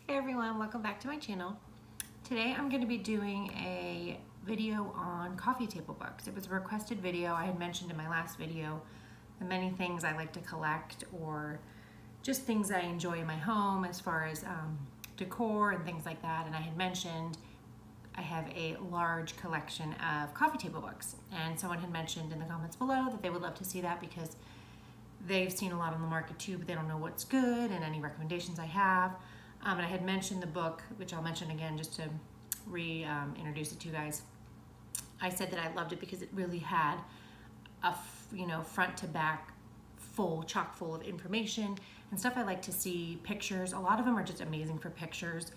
Hey everyone, welcome back to my channel. Today I'm going to be doing a video on coffee table books. It was a requested video. I had mentioned in my last video the many things I like to collect or just things I enjoy in my home as far as decor and things like that. And I had mentioned I have a large collection of coffee table books. And someone had mentioned in the comments below that they would love to see that because they've seen a lot on the market too, but they don't know what's good and any recommendations I have. And I had mentioned the book, which I'll mention again just to reintroduce it to you guys. I said that I loved it because it really had a front to back chock full of information and stuff I like to see. Pictures, a lot of them are just amazing for pictures.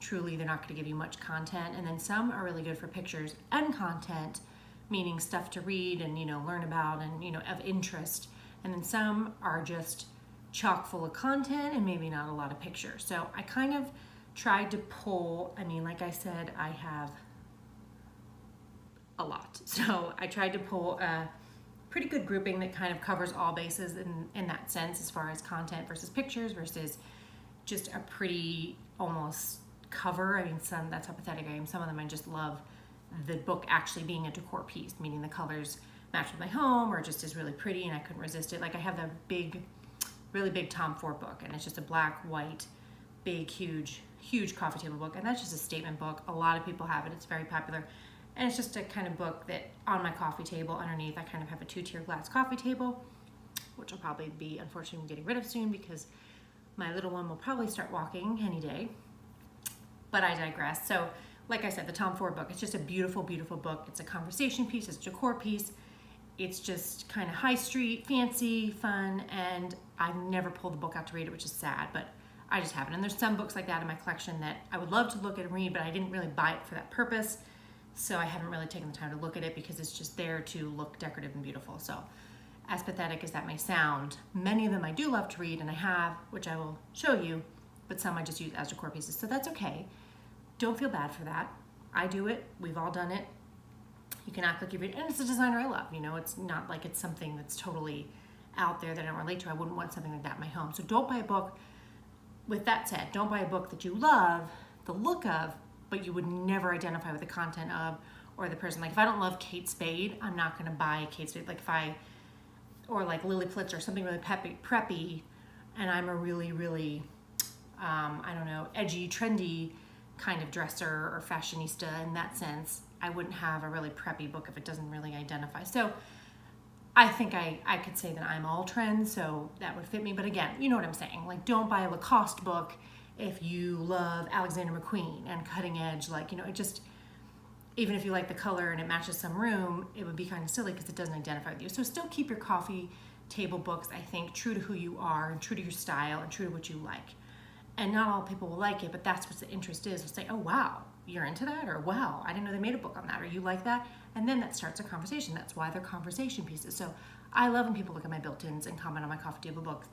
Truly, they're not going to give you much content, and then some are really good for pictures and content, meaning stuff to read and learn about and of interest. And then some are just chock full of content and maybe not a lot of pictures. So I kind of tried to pull, like I said, I have a lot. So I tried to pull a pretty good grouping that kind of covers all bases in that sense, as far as content versus pictures versus just a pretty almost cover. That's how pathetic I am. Some of them I just love the book actually being a decor piece, meaning the colors match with my home or just is really pretty and I couldn't resist it. Like I have the really big Tom Ford book, and it's just a black, white, big, huge coffee table book, and that's just a statement book. A lot of people have it. It's very popular, and it's just a kind of book that on my coffee table underneath I kind of have a 2-tier glass coffee table, which I'll probably be unfortunately getting rid of soon because my little one will probably start walking any day, but I digress. So like I said, the Tom Ford book, it's just a beautiful book. It's a conversation piece, it's a decor piece. It's just kind of high street, fancy, fun, and I've never pulled the book out to read it, which is sad, but I just haven't. And there's some books like that in my collection that I would love to look at and read, but I didn't really buy it for that purpose, so I haven't really taken the time to look at it because it's just there to look decorative and beautiful. So as pathetic as that may sound, many of them I do love to read, and I have, which I will show you, but some I just use as decor pieces, so that's okay. Don't feel bad for that. I do it. We've all done it. You can act like you read, and it's a designer I love. It's not like it's something that's totally out there that I don't relate to. I wouldn't want something like that in my home. So don't buy a book. With that said, don't buy a book that you love the look of, but you would never identify with the content of or the person. Like if I don't love Kate Spade, I'm not going to buy Kate Spade. Or like Lily Pulitzer, something really preppy, and I'm a really, edgy, trendy kind of dresser or fashionista in that sense. I wouldn't have a really preppy book if it doesn't really identify. So I think I could say that I'm all trends, so that would fit me. But again, you know what I'm saying. Like don't buy a Lacoste book if you love Alexander McQueen and cutting edge. It just, even if you like the color and it matches some room, it would be kind of silly because it doesn't identify with you. So still keep your coffee table books, I think, true to who you are and true to your style and true to what you like. And not all people will like it, but that's what the interest is. They'll say, oh, wow, you're into that? Or wow, I didn't know they made a book on that. Or you like that? And then that starts a conversation. That's why they're conversation pieces. So I love when people look at my built-ins and comment on my coffee table books.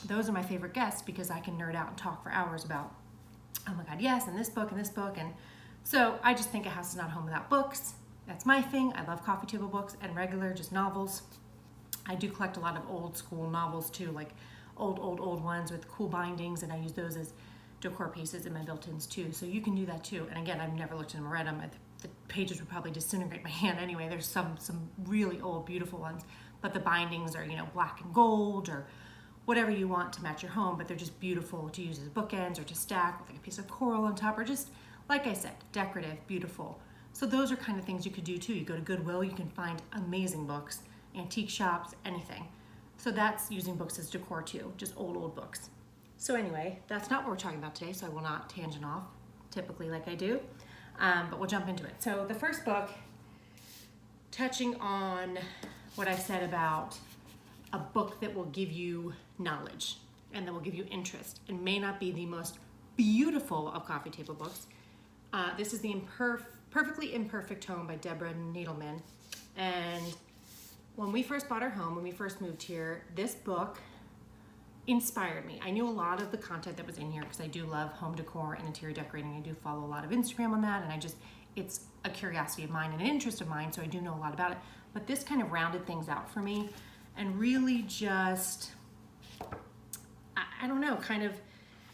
Those are my favorite guests because I can nerd out and talk for hours about, oh my God, yes, and this book and this book. And so I just think a house is not a home without books. That's my thing. I love coffee table books and regular, just novels. I do collect a lot of old school novels too, like old ones with cool bindings, and I use those as decor pieces in my built-ins too. So you can do that too. And again, I've never looked at them or read them. The pages would probably disintegrate my hand anyway. There's some really old, beautiful ones, but the bindings are, black and gold or whatever you want to match your home, but they're just beautiful to use as bookends or to stack with like a piece of coral on top, or just, like I said, decorative, beautiful. So those are kind of things you could do too. You go to Goodwill, you can find amazing books, antique shops, anything. So that's using books as decor too, just old books. So anyway, that's not what we're talking about today, so I will not tangent off, typically like I do, but we'll jump into it. So the first book, touching on what I said about a book that will give you knowledge and that will give you interest and may not be the most beautiful of coffee table books. This is the Perfectly Imperfect Home by Deborah Nadelman. And when we first bought our home, when we first moved here, this book inspired me. I knew a lot of the content that was in here because I do love home decor and interior decorating. I do follow a lot of Instagram on that, and it's a curiosity of mine and an interest of mine, so I do know a lot about it. But this kind of rounded things out for me and really just, I don't know, kind of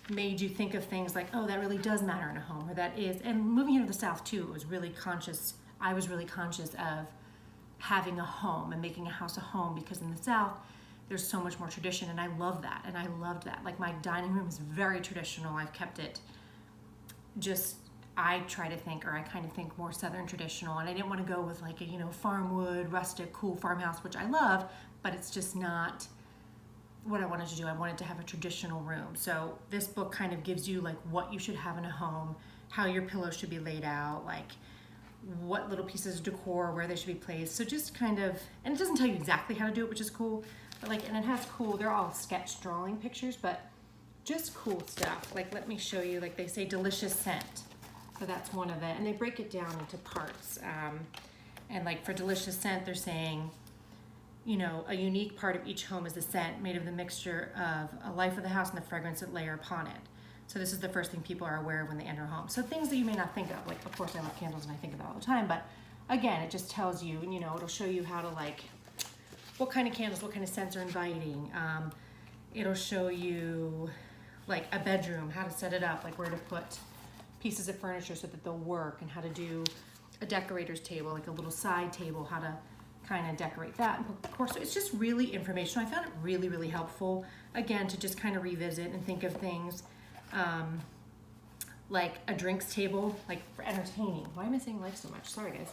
made you think of things like, oh, that really does matter in a home, or that is. And moving here to the South too, it was really conscious. I was really conscious of having a home and making a house a home, because in the South, there's so much more tradition, and I love that, and I loved that. Like, my dining room is very traditional. I've kept it just, I try to think, or I kind of think more Southern traditional, and I didn't want to go with like a, farm wood, rustic, cool farmhouse, which I love, but it's just not what I wanted to do. I wanted to have a traditional room. So this book kind of gives you like what you should have in a home, how your pillows should be laid out, like what little pieces of decor, where they should be placed. So just kind of, and it doesn't tell you exactly how to do it, which is cool, but like, and it has cool, they're all sketch drawing pictures, but just cool stuff. Like, let me show you, like they say delicious scent. So that's one of it. And they break it down into parts. And like for delicious scent, they're saying, a unique part of each home is the scent made of the mixture of a life of the house and the fragrance that layer upon it. So this is the first thing people are aware of when they enter a home. So things that you may not think of, like, of course I love candles and I think of that all the time, but again, it just tells you, it'll show you how to like, what kind of candles, what kind of scents are inviting. It'll show you like a bedroom, how to set it up, like where to put pieces of furniture so that they'll work, and how to do a decorator's table, like a little side table, how to kind of decorate that. And of course, it's just really informational. I found it really, really helpful, again, to just kind of revisit and think of things like a drinks table, like for entertaining. Why am I saying like so much? Sorry, guys.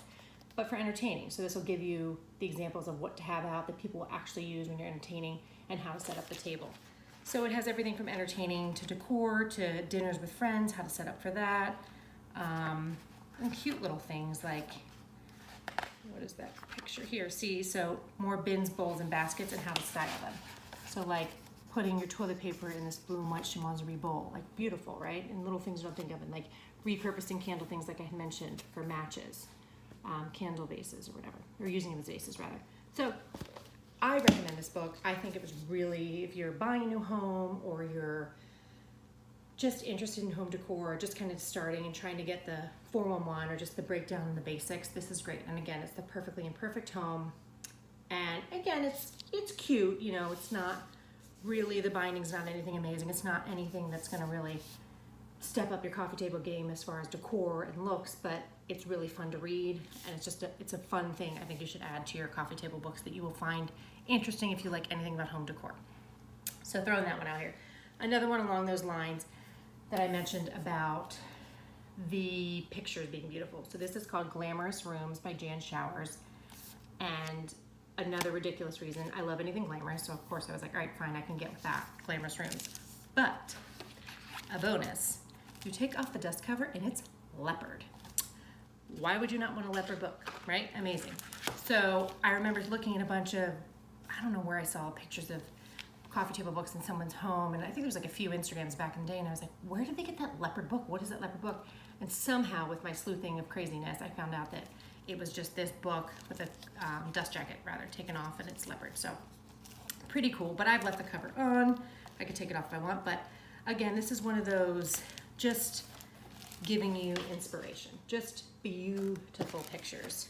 But for entertaining. So this will give you the examples of what to have out that people will actually use when you're entertaining, and how to set up the table. So it has everything from entertaining to decor to dinners with friends, how to set up for that. And cute little things like, what is that picture here? See, so more bins, bowls, and baskets, and how to style them. So like putting your toilet paper in this blue and white chimoiserie bowl, like beautiful, right? And little things you don't think of, and like repurposing candle things like I had mentioned for matches, candle vases or whatever, or using them as vases rather. So I recommend this book. I think it was really, if you're buying a new home, or you're just interested in home decor, or just kind of starting and trying to get the 411, or just the breakdown and the basics, this is great. And again, it's the perfectly imperfect home. And again, it's cute, it's not really, the binding's not anything amazing. It's not anything that's gonna really step up your coffee table game as far as decor and looks, but it's really fun to read, and it's a fun thing I think you should add to your coffee table books that you will find interesting if you like anything about home decor. So throwing that one out here. Another one along those lines that I mentioned about the pictures being beautiful. So this is called Glamorous Rooms by Jan Showers. And another ridiculous reason, I love anything glamorous, so of course I was like, all right, fine, I can get with that, Glamorous Rooms. But a bonus, you take off the dust cover and it's leopard. Why would you not want a leopard book, right? Amazing. So I remember looking at a bunch of, I don't know where I saw pictures of coffee table books in someone's home, and I think there was like a few Instagrams back in the day, and I was like, where did they get that leopard book? What is that leopard book? And somehow with my sleuthing of craziness, I found out that it was just this book with a dust jacket rather taken off, and it's leopard. So pretty cool, but I've left the cover on. I could take it off if I want, but again, this is one of those just giving you inspiration, just beautiful pictures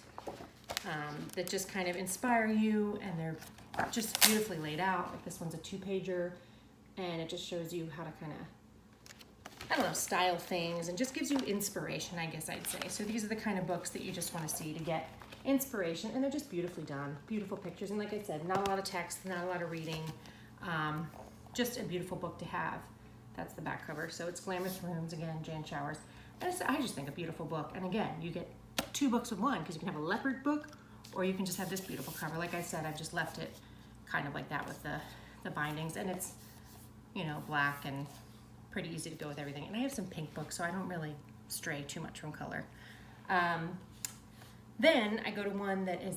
that just kind of inspire you, and they're just beautifully laid out. Like this one's a 2-pager, and it just shows you how to kind of, I don't know, style things, and just gives you inspiration, I guess I'd say. So these are the kind of books that you just want to see to get inspiration, and they're just beautifully done, beautiful pictures, and like I said, not a lot of text, not a lot of reading, just a beautiful book to have. That's the back cover. So it's Glamorous Rooms, again, Jan Showers. And I just think a beautiful book. And again, you get 2 books with one, because you can have a leopard book, or you can just have this beautiful cover. Like I said, I've just left it kind of like that with the bindings, and it's, black and pretty easy to go with everything. And I have some pink books, so I don't really stray too much from color. Then I go to one that is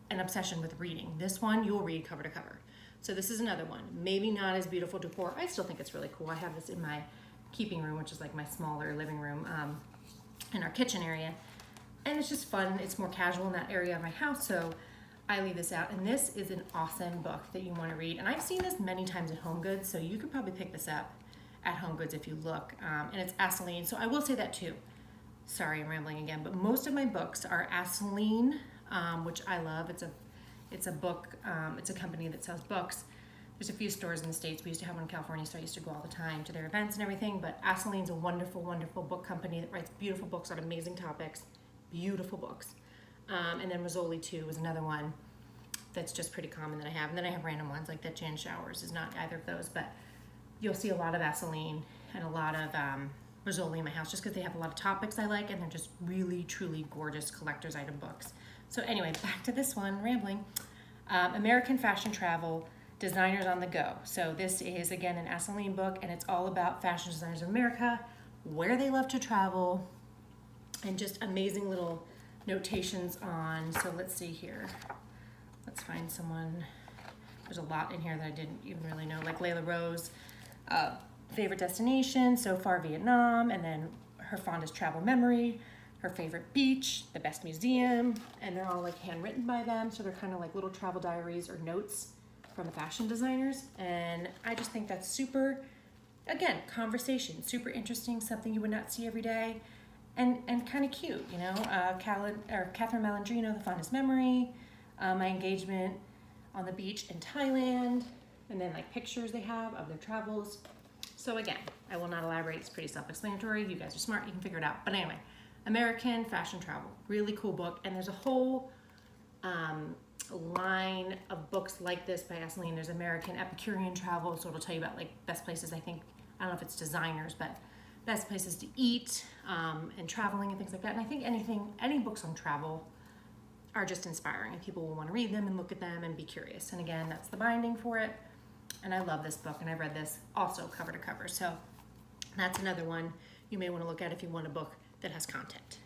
an obsession with reading. This one you'll read cover to cover. So this is another one. Maybe not as beautiful decor. I still think it's really cool. I have this in my keeping room, which is like my smaller living room, in our kitchen area. And it's just fun. It's more casual in that area of my house, so I leave this out. And this is an awesome book that you want to read. And I've seen this many times at Home Goods, so you could probably pick this up at Home Goods if you look. And it's Aisling. So I will say that too. Sorry, I'm rambling again, but most of my books are Aisling, which I love. It's a book, it's a company that sells books There's a few stores in the States. We used to have one in California, so I used to go all the time to their events and everything. But Asseline's a wonderful, wonderful book company that writes beautiful books on amazing topics. Beautiful books. And then Rizzoli, too, was another one that's just pretty common that I have. And then I have random ones, like that Jan Showers is not either of those. But you'll see a lot of Asseline and a lot of Rizzoli in my house just because they have a lot of topics I like. And they're just really, truly gorgeous collector's item books. So anyway, back to this one, rambling. American Fashion Travel, Designers on the Go. So this is, again, an Asseline book, and it's all about fashion designers of America, where they love to travel, and just amazing little notations on, so let's see here. Let's find someone. There's a lot in here that I didn't even really know, like Layla Rose, favorite destination, so far Vietnam, and then her fondest travel memory, her favorite beach, the best museum, and they're all like handwritten by them, so they're kind of like little travel diaries or notes from the fashion designers. And I just think that's super, again, conversation, super interesting, something you would not see every day, and kind of cute, you know. Catherine Malandrino, the fondest memory, my engagement on the beach in Thailand, and then like pictures they have of their travels. So again, I will not elaborate, it's pretty self-explanatory. You guys are smart, you can figure it out. But anyway, American Fashion Travel, really cool book. And there's a whole line of books like this by Asseline. There's American Epicurean Travel, so it'll tell you about like best places, I think, I don't know if it's designers, but best places to eat and traveling and things like that. And I think any books on travel are just inspiring, and people will want to read them and look at them and be curious. And again, that's the binding for it. And I love this book, and I've read this also cover to cover. So that's another one you may want to look at if you want a book that has content.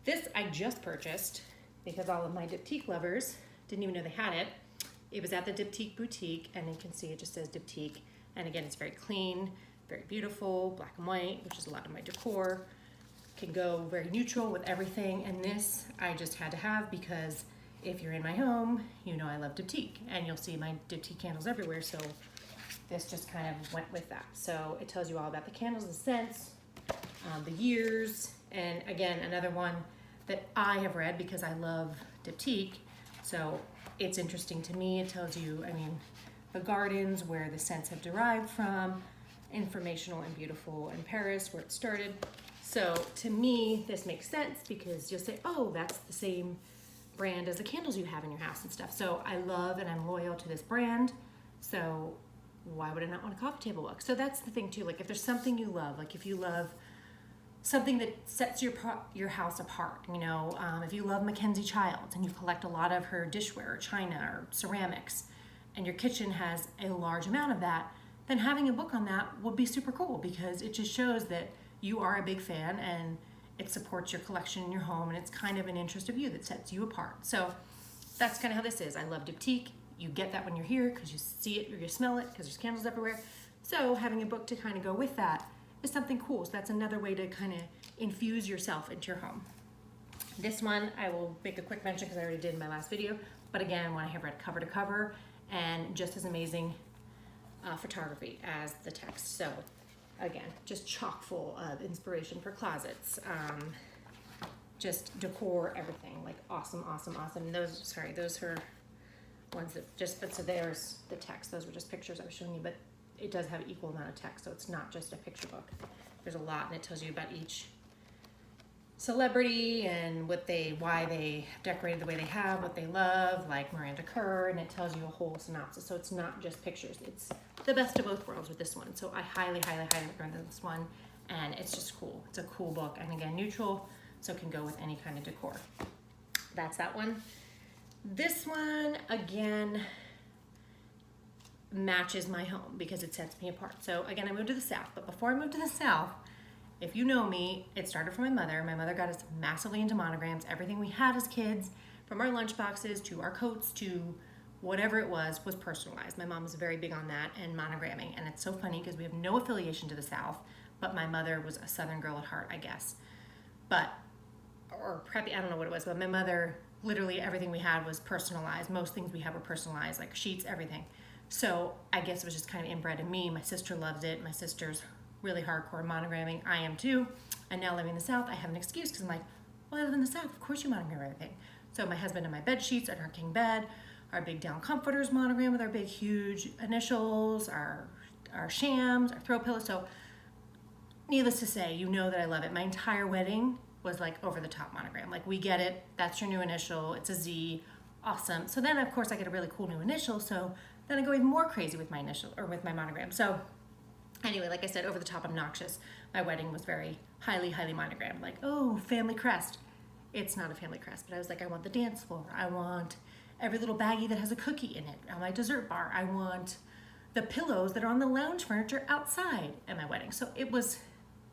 This I just purchased because all of my Diptyque lovers didn't even know they had it. It was at the Diptyque boutique, and you can see it just says Diptyque. And again, it's very clean, very beautiful, black and white, which is a lot of my decor. Can go very neutral with everything. And this I just had to have because if you're in my home, you know I love Diptyque, and you'll see my Diptyque candles everywhere. So this just kind of went with that. So it tells you all about the candles, the scents, the years, and again, another one that I have read because I love Diptyque. So it's interesting to me. It tells you, I mean, the gardens, where the scents have derived from, informational and beautiful in Paris, where it started. So to me, this makes sense because you'll say, oh, that's the same brand as the candles you have in your house and stuff. So I love and I'm loyal to this brand. So why would I not want a coffee table book? So that's the thing too. Like if there's something you love, like if you love something that sets your house apart, you know, if you love Mackenzie Childs and you collect a lot of her dishware or china or ceramics, and your kitchen has a large amount of that, then having a book on that would be super cool because it just shows that you are a big fan and it supports your collection in your home, and it's kind of an interest of you that sets you apart. So that's kind of how this is. I love Diptyque. You get that when you're here because you see it or you smell it because there's candles everywhere. So having a book to kind of go with that is something cool. So that's another way to kind of infuse yourself into your home. This one I will make a quick mention because I already did in my last video. But again, when I have read cover to cover, and just as amazing photography as the text. So again, just chock full of inspiration for closets, just decor, everything. Like awesome, awesome, awesome. And those are ones that just, but so there's the text. Those were just pictures I was showing you, but it does have equal amount of text, so it's not just a picture book. There's a lot, and it tells you about each celebrity and why they decorated the way they have, what they love, like Miranda Kerr, and it tells you a whole synopsis. So it's not just pictures. It's the best of both worlds with this one. So I highly, highly, highly recommend this one, and it's just cool. It's a cool book, and again, neutral, so it can go with any kind of decor. That's that one. This one, again, matches my home because it sets me apart. So again, I moved to the South, but before I moved to the South, if you know me, it started from my mother. My mother got us massively into monograms. Everything we had as kids, from our lunchboxes to our coats to whatever it was personalized. My mom was very big on that and monogramming. And it's so funny because we have no affiliation to the South, but my mother was a Southern girl at heart, I guess. Or preppy, I don't know what it was, but my mother, literally everything we had was personalized. Most things we had were personalized, like sheets, everything. So I guess it was just kind of inbred in me. My sister loves it. My sister's really hardcore monogramming. I am too. And now living in the South, I have an excuse because I'm like, well, I live in the South. Of course you monogram everything. So my husband and my bed sheets and our king bed our big down comforters monogram with our big huge initials, our shams, our throw pillows. So needless to say, you know that I love it. My entire wedding was like over the top monogram. Like, we get it, that's your new initial, it's a Z, awesome. So then of course I get a really cool new initial, so then I go even more crazy with my initial, or with my monogram. So anyway, like I said, over the top, obnoxious. My wedding was very highly monogrammed. Like, oh, family crest. It's not a family crest, but I was like, I want the dance floor. I want every little baggie that has a cookie in it on my dessert bar. I want the pillows that are on the lounge furniture outside at my wedding. So it was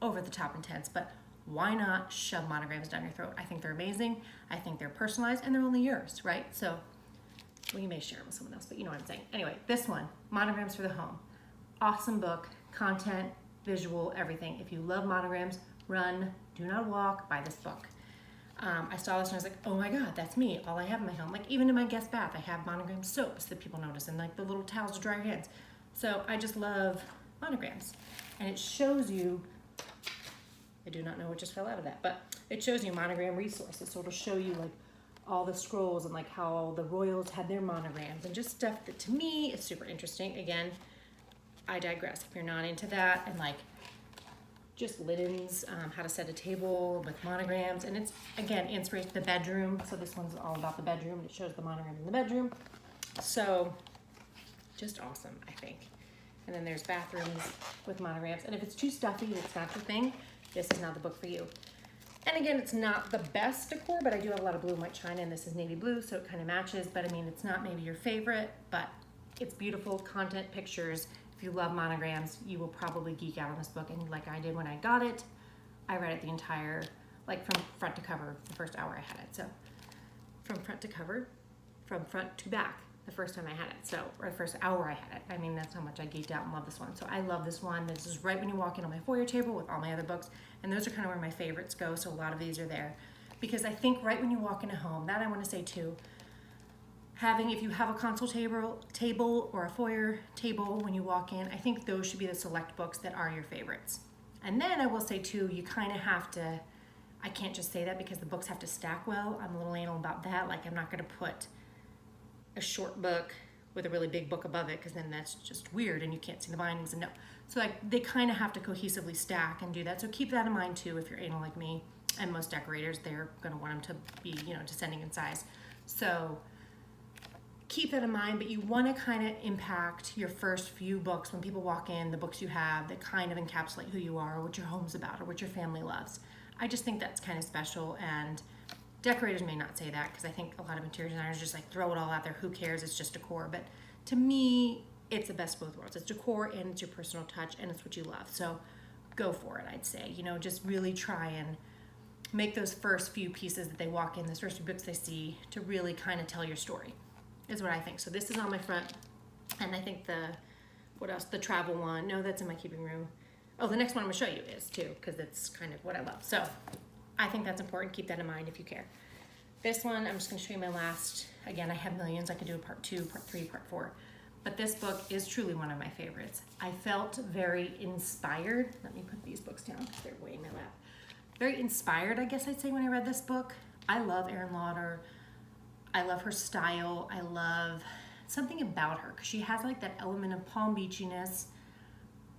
over the top intense, but why not shove monograms down your throat? I think they're amazing. I think they're personalized, and they're only yours, right? So, well, you may share them with someone else, but you know what I'm saying. Anyway, this one, Monograms for the Home. Awesome book, content, visual, everything. If you love monograms, run, do not walk, buy this book. I saw this and I was like, oh my God, that's me. All I have in my home. Like, even in my guest bath, I have monogram soaps that people notice, and like the little towels to dry your hands. So I just love monograms. And it shows you, I do not know what just fell out of that, but it shows you monogram resources. So it'll show you like all the scrolls and like how the royals had their monograms, and just stuff that to me is super interesting. Again, I digress. If you're not into that, and like just linens, how to set a table with monograms, and it's, again, inspiration, the bedroom. So this one's all about the bedroom. It shows the monogram in the bedroom. So just awesome, I think. And then there's bathrooms with monograms. And if it's too stuffy, it's not your thing, this is not the book for you. And again, it's not the best decor, but I do have a lot of blue and white china, and this is navy blue, so it kind of matches. But I mean, it's not maybe your favorite, but it's beautiful content, pictures. If you love monograms, you will probably geek out on this book. And like I did when I got it, I read it the entire, like from front to cover, the first hour I had it. So from front to cover, from front to back, the first time I had it. So, or the first hour I had it. I mean, that's how much I geeked out and love this one. So I love this one. This is right when you walk in on my foyer table with all my other books. And those are kind of where my favorites go. So a lot of these are there. Because I think right when you walk in a home, that I want to say too, having, if you have a console table or a foyer table when you walk in, I think those should be the select books that are your favorites. And then I will say too, you kind of have to, I can't just say that because the books have to stack well. I'm a little anal about that. Like, I'm not going to put a short book with a really big book above it, because then that's just weird and you can't see the bindings. And no, so like they kind of have to cohesively stack and do that. So keep that in mind too if you're anal like me, and most decorators, they're going to want them to be, you know, descending in size. So keep that in mind, but you want to kind of impact your first few books when people walk in, the books you have that kind of encapsulate who you are, or what your home's about, or what your family loves. I just think that's kind of special, and decorators may not say that, because I think a lot of interior designers just like throw it all out there. Who cares? It's just decor. But to me, it's the best of both worlds. It's decor and it's your personal touch, and it's what you love. So go for it, I'd say. You know, just really try and make those first few pieces that they walk in, those first few books they see, to really kind of tell your story, is what I think. So this is on my front, and I think the, what else? The travel one. No, that's in my keeping room. Oh, the next one I'm gonna show you is too, because it's kind of what I love. So I think that's important. Keep that in mind if you care. This one, I'm just gonna show you my last, again, I have millions. I could do a part 2, part 3, part 4. But this book is truly one of my favorites. I felt very inspired. Let me put these books down because they're way in my lap. Very inspired, I guess I'd say, when I read this book. I love Erin Lauder. I love her style. I love something about her, because she has like that element of Palm Beachiness,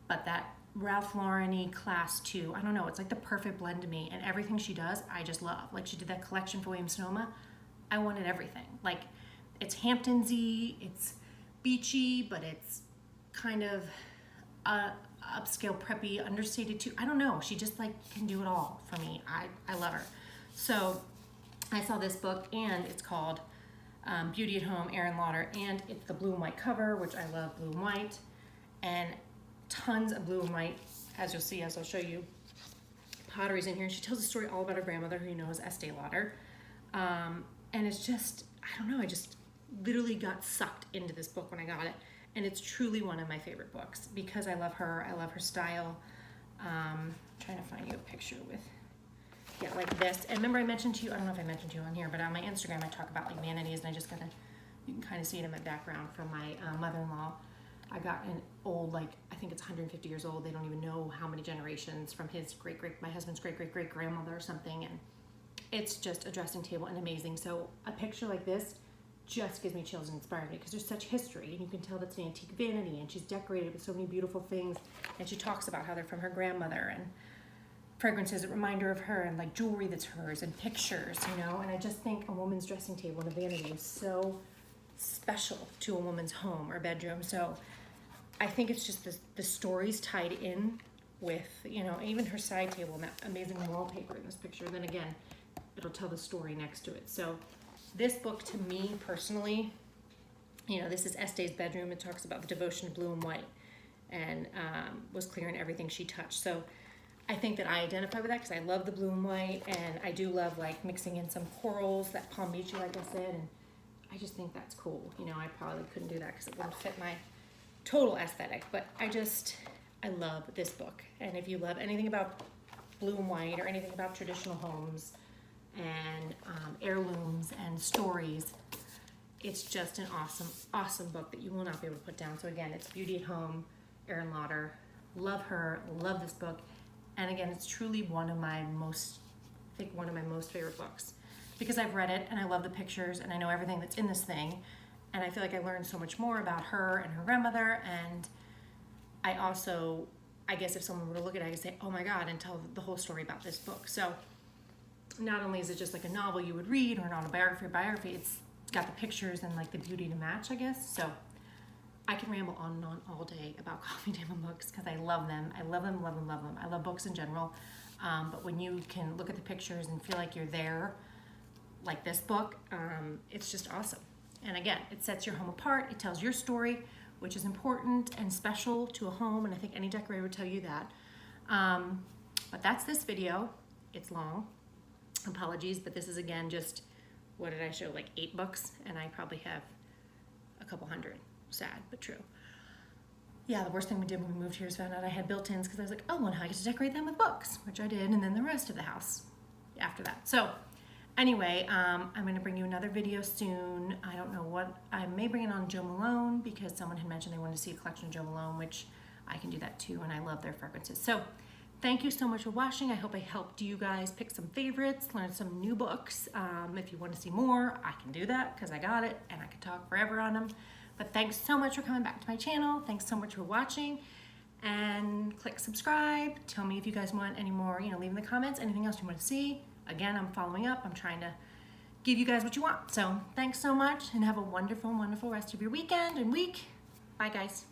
but that Ralph Lauren-y class too. I don't know, it's like the perfect blend to me, and everything she does, I just love. Like, she did that collection for Williams-Sonoma. I wanted everything. Like, it's Hamptons-y, it's beachy, but it's kind of upscale, preppy, understated too. I don't know, she just like can do it all for me. I love her. So I saw this book, and it's called Beauty at Home, Erin Lauder, and it's the blue and white cover, which I love blue and white, and tons of blue and white, as you'll see, as I'll show you. Pottery's in here, and she tells a story all about her grandmother, who you know is Estee Lauder. And it's just, I don't know, I just literally got sucked into this book when I got it, and it's truly one of my favorite books, because I love her style. Trying to find you a picture with, yeah, like this. And remember I mentioned to you, I don't know if I mentioned to you on here, but on my Instagram I talk about like vanities, and I just gotta, you can kind of see it in my background from my mother-in-law. I got an old, like, I think it's 150 years old. They don't even know how many generations from his my husband's great-great-great-grandmother or something. And it's just a dressing table and amazing. So a picture like this just gives me chills and inspires me because there's such history, and you can tell that's an antique vanity, and she's decorated with so many beautiful things, and she talks about how they're from her grandmother, and fragrances that remind her of her, and like jewelry that's hers, and pictures, you know. And I just think a woman's dressing table in a vanity is so special to a woman's home or bedroom. So I think it's just the stories tied in with, you know, even her side table and that amazing wallpaper in this picture. Then again, it'll tell the story next to it. So this book, to me personally, you know, this is Este's bedroom. It talks about the devotion of blue and white, and was clear in everything she touched. So I think that I identify with that because I love the blue and white, and I do love like mixing in some corals, that palm beachy, like I said, and I just think that's cool. You know, I probably couldn't do that because it wouldn't fit my total aesthetic, but I love this book. And if you love anything about blue and white or anything about traditional homes and heirlooms and stories, it's just an awesome, awesome book that you will not be able to put down. So again, it's Beauty at Home, Erin Lauder. Love her, love this book. And again, it's truly one of my most favorite books because I've read it and I love the pictures and I know everything that's in this thing. And I feel like I learned so much more about her and her grandmother. And I also, I guess if someone were to look at it, I could say, oh my God, and tell the whole story about this book. So not only is it just like a novel you would read or an autobiography, it's got the pictures and like the beauty to match, I guess. So I can ramble on and on all day about coffee table books because I love them. I love them, love them, love them. I love books in general. But when you can look at the pictures and feel like you're there, like this book, it's just awesome. And again, it sets your home apart. It tells your story, which is important and special to a home. And I think any decorator would tell you that. But that's this video. It's long. Apologies, but this is again just, what did I show? Like 8 books, and I probably have a couple hundred. Sad, but true. Yeah, the worst thing we did when we moved here is found out I had built-ins because I was like, oh, well, now I get to decorate them with books, which I did, and then the rest of the house after that. So anyway, I'm going to bring you another video soon. I don't know what, I may bring it on Jo Malone because someone had mentioned they wanted to see a collection of Jo Malone, which I can do that too, and I love their fragrances. So thank you so much for watching. I hope I helped you guys pick some favorites, learn some new books. If you want to see more, I can do that because I got it, and I could talk forever on them. But thanks so much for coming back to my channel. Thanks so much for watching, and click subscribe. Tell me if you guys want any more, you know, leave in the comments, anything else you want to see. Again, I'm following up. I'm trying to give you guys what you want. So thanks so much, and have a wonderful, wonderful rest of your weekend and week. Bye, guys.